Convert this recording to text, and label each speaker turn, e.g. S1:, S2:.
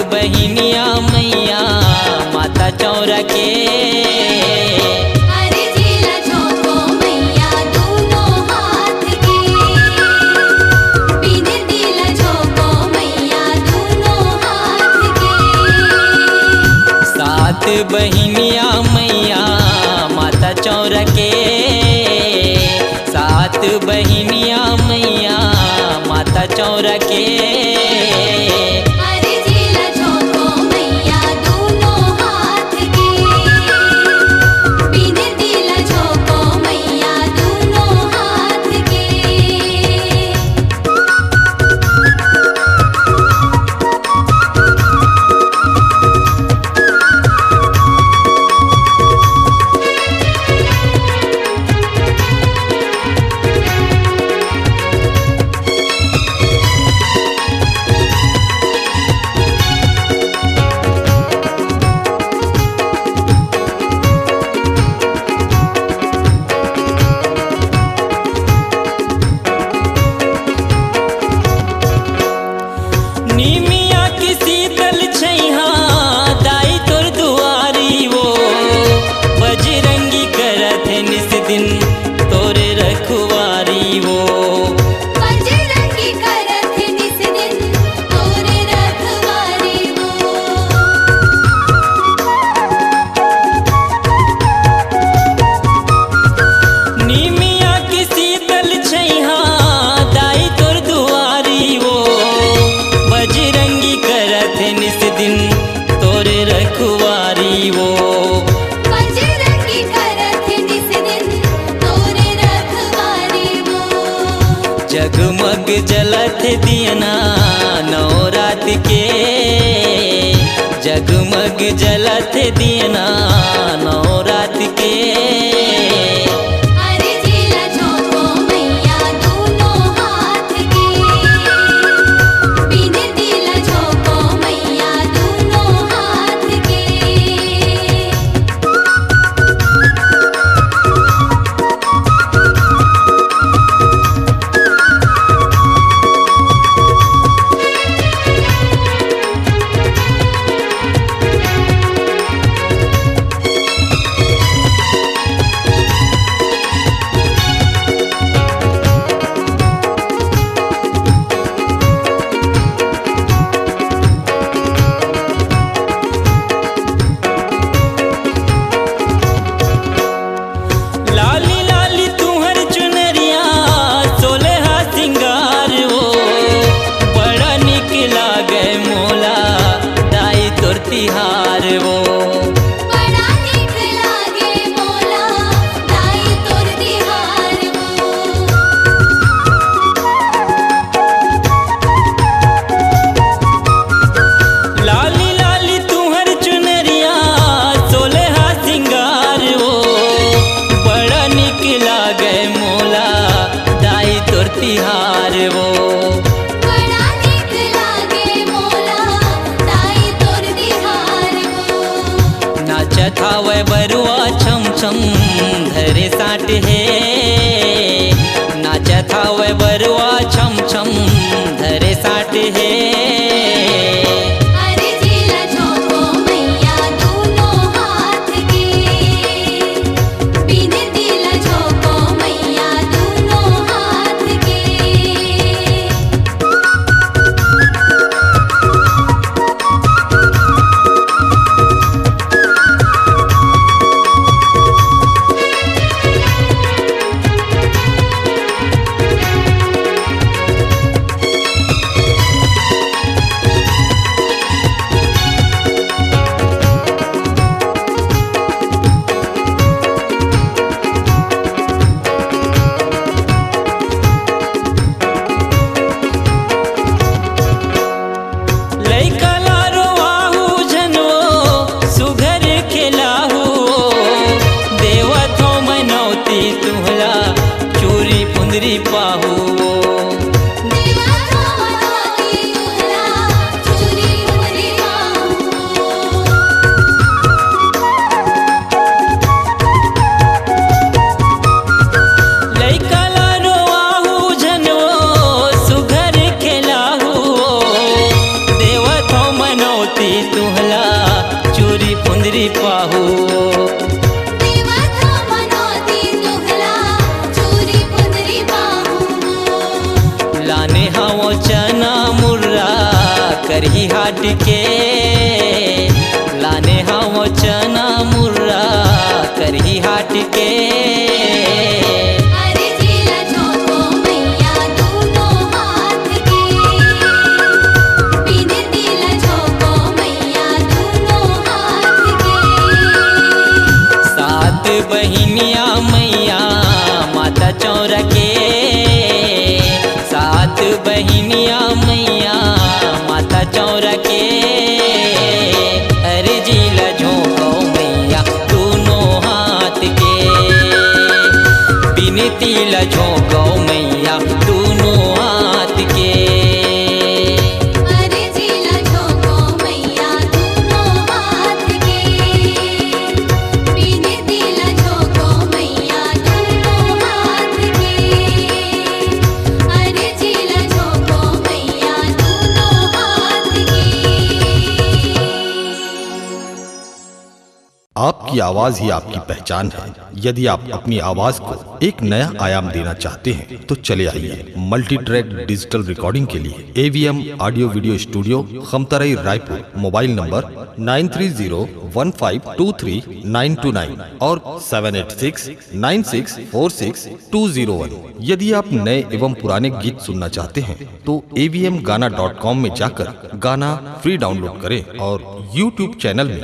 S1: बहिनिया मैया माता चौरा के।
S2: अरे झीला झोंको मैया दोनों हाथ के, बिन दिला झोंको मैया दोनों हाथ के।
S1: सात बहिनिया मैया माता चौरा के, सात बहिनिया मैया माता चौरा के।
S2: अरे झीला झोंको मैया दोनों हाथ के, बिन दिला झोंको मैया दोनों हाथ के।
S1: निमिया की शीतल छैहा दाई तोर दुआरी वो, बजरंगी करत है निस दिन तोरे रखवारी वो।
S2: बजरंगी करत निस दिन तोरे रखवारी वो।
S1: निमिया की शीतल छैहा दाई तोर दुआरी वो, बजरंगी करत है निस दिन तोरे रखवारी वो।
S2: बजरंगी करत निस दिन तोरे रखवारी वो।
S1: जगमग जलत दियना नवरात के, जगमग जलत दियना नवरात के।
S2: अरे झीला झोंको मैया दोनों हाथ के, बिन दिला झोंको मैया दोनों हाथ के।
S1: लाली लाली तुहर चुनरिया सोलहा सिंगार वो, बड़ा निक लागे मोला दाई तोर तिहार वो।
S2: बड़ा नीक लागे मोला दाई तोर तिहार वो।
S1: लाली लाली तुहर चुनरिया सोलहा सिंगार वो, बड़ा निक लागे मोला दाई तोर तिहार वो।
S2: बड़ा नीक लागे मोला दाई तोर तिहार वो।
S1: नाचत हावै बरुआ छम छम धरे साट है, नाचत हावै बरुआ छम छम धरे साट है।
S2: अरे झीला झोंको मैया दोनों हाथ के, बिन दिला झोंको मैया दोनों हाथ के।
S3: आपकी आवाज ही आपकी पहचान है। यदि आप अपनी आवाज को एक नया आयाम देना चाहते हैं तो चले आइए मल्टी ट्रैक डिजिटल रिकॉर्डिंग के लिए AVM audio video studio, Khamtarai, Raipur. Mobile number 9301523929 और 7869646201। यदि आप नए एवं पुराने गीत सुनना चाहते हैं तो avmgana.com में जाकर गाना फ्री डाउनलोड करें और YouTube चैनल में